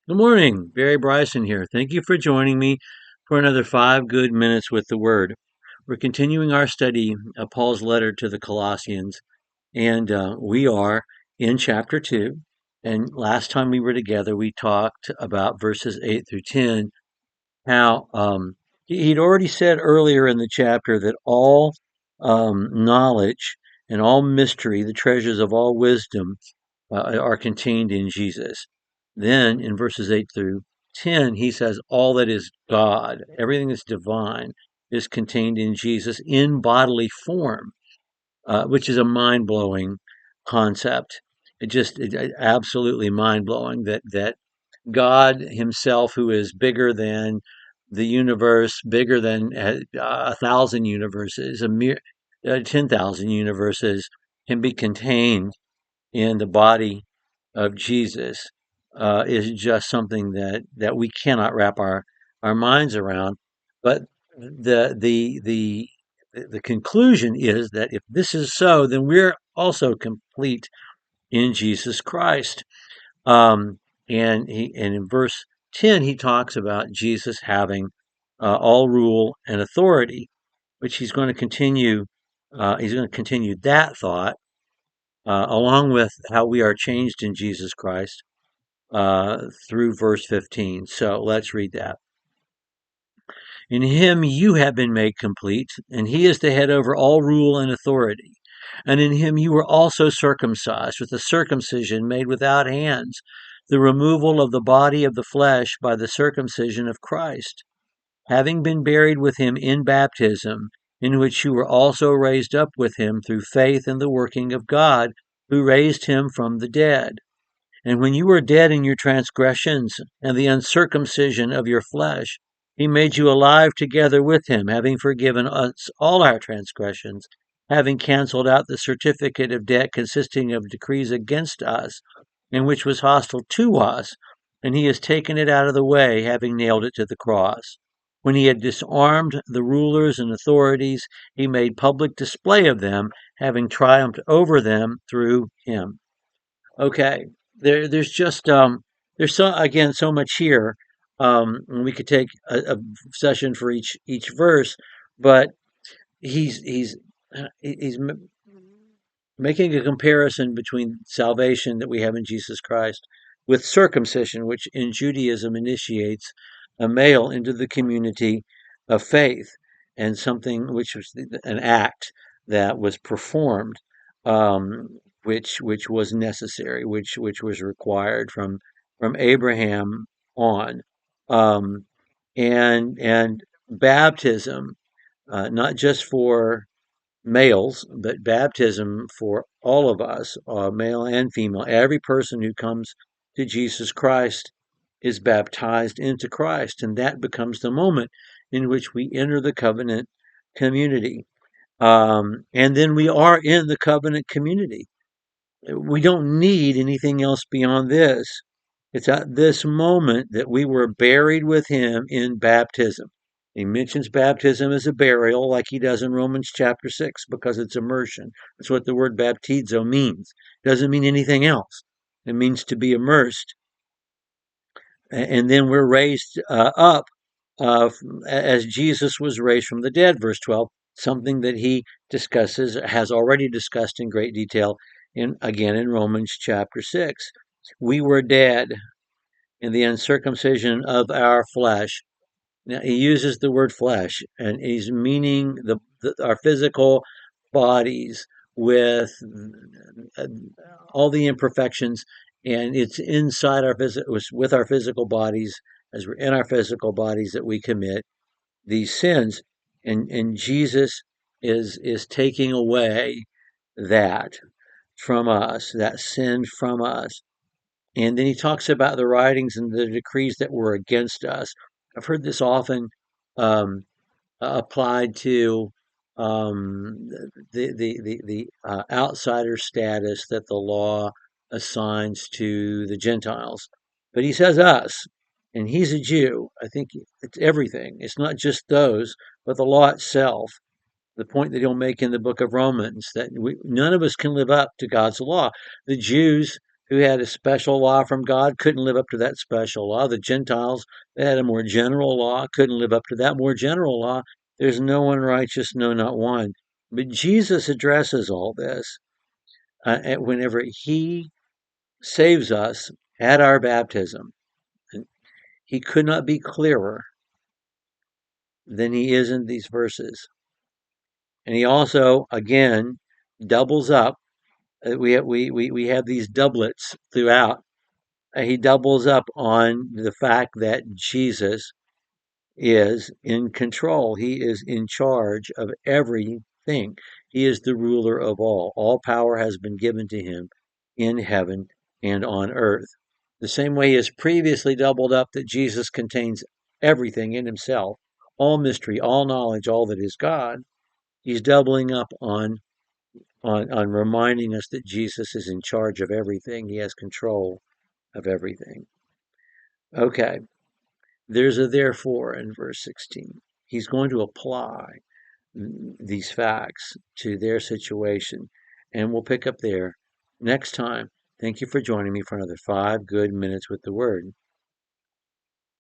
Good morning, Barry Bryson here. Thank you for joining me for another 5 good minutes with the Word. We're continuing our study of Paul's letter to the Colossians, and we are in chapter 2. And last time we were together, we talked about verses 8 through 10, how he'd already said earlier in the chapter that all knowledge and all mystery, the treasures of all wisdom, are contained in Jesus. Then in verses 8 through 10, he says, all that is God, everything that's divine, is contained in Jesus in bodily form, which is a mind blowing concept. It absolutely mind blowing that God Himself, who is bigger than the universe, bigger than 1,000 universes, 10,000 universes, can be contained in the body of Jesus is just something that we cannot wrap our minds around. But the the the the conclusion is that if this is so, then we're also complete in Jesus Christ. Um, and in verse 10 he talks about Jesus having all rule and authority, which he's going to continue. He's going to continue that thought along with how we are changed in Jesus Christ through verse 15. So let's read that. In him you have been made complete, and he is the head over all rule and authority. And in him you were also circumcised with a circumcision made without hands, the removal of the body of the flesh by the circumcision of Christ, having been buried with him in baptism, in which you were also raised up with him through faith in the working of God, who raised him from the dead. And when you were dead in your transgressions and the uncircumcision of your flesh, he made you alive together with him, having forgiven us all our transgressions, having canceled out the certificate of debt consisting of decrees against us, and which was hostile to us, and he has taken it out of the way, having nailed it to the cross. When he had disarmed the rulers and authorities, he made public display of them, having triumphed over them through him. Okay, there's just there's so much here. And we could take a session for each verse, but he's making a comparison between salvation that we have in Jesus Christ with circumcision, which in Judaism initiates a male into the community of faith, and something which was an act that was performed, which was necessary, which was required from Abraham on, um, and baptism, not just for males, but baptism for all of us, male and female. Every person who comes to Jesus Christ is baptized into Christ, and that becomes the moment in which we enter the covenant community. And then we are in the covenant community. We don't need anything else beyond this. It's at this moment that we were buried with him in baptism. He mentions baptism as a burial, like he does in Romans chapter 6, because it's immersion. That's what the word baptizo means. It doesn't mean anything else. It means to be immersed. And then we're raised up as Jesus was raised from the dead, verse 12, something that he discusses, has already discussed in great detail again in Romans chapter 6. We were dead in the uncircumcision of our flesh. Now, he uses the word flesh, and he's meaning our physical bodies with uh, all the imperfections, and it's inside with our physical bodies, as we're in our physical bodies, that we commit these sins, and Jesus is taking away that from us, that sin from us. And then he talks about the writings and the decrees that were against us. I've heard this often um, applied to the outsider status that the law assigns to the Gentiles. But he says us, and he's a Jew. I think it's everything. It's not just those, but the law itself. The point that he'll make in the book of Romans that none of us can live up to God's law. The Jews who had a special law from God couldn't live up to that special law. The Gentiles, that had a more general law, couldn't live up to that more general law. There's no one righteous, no, not one. But Jesus addresses all this whenever he saves us at our baptism. He could not be clearer than he is in these verses. And he also, again, doubles up. We have these doublets throughout. He doubles up on the fact that Jesus is in control. He is in charge of everything. He is the ruler of all. All power has been given to him in heaven and on earth. The same way he has previously doubled up that Jesus contains everything in himself, all mystery, all knowledge, all that is God. He's doubling up on reminding us that Jesus is in charge of everything. He has control of everything. Okay, there's a therefore in verse 16. He's going to apply these facts to their situation, and we'll pick up there next time. Thank you for joining me for another 5 good minutes with the Word.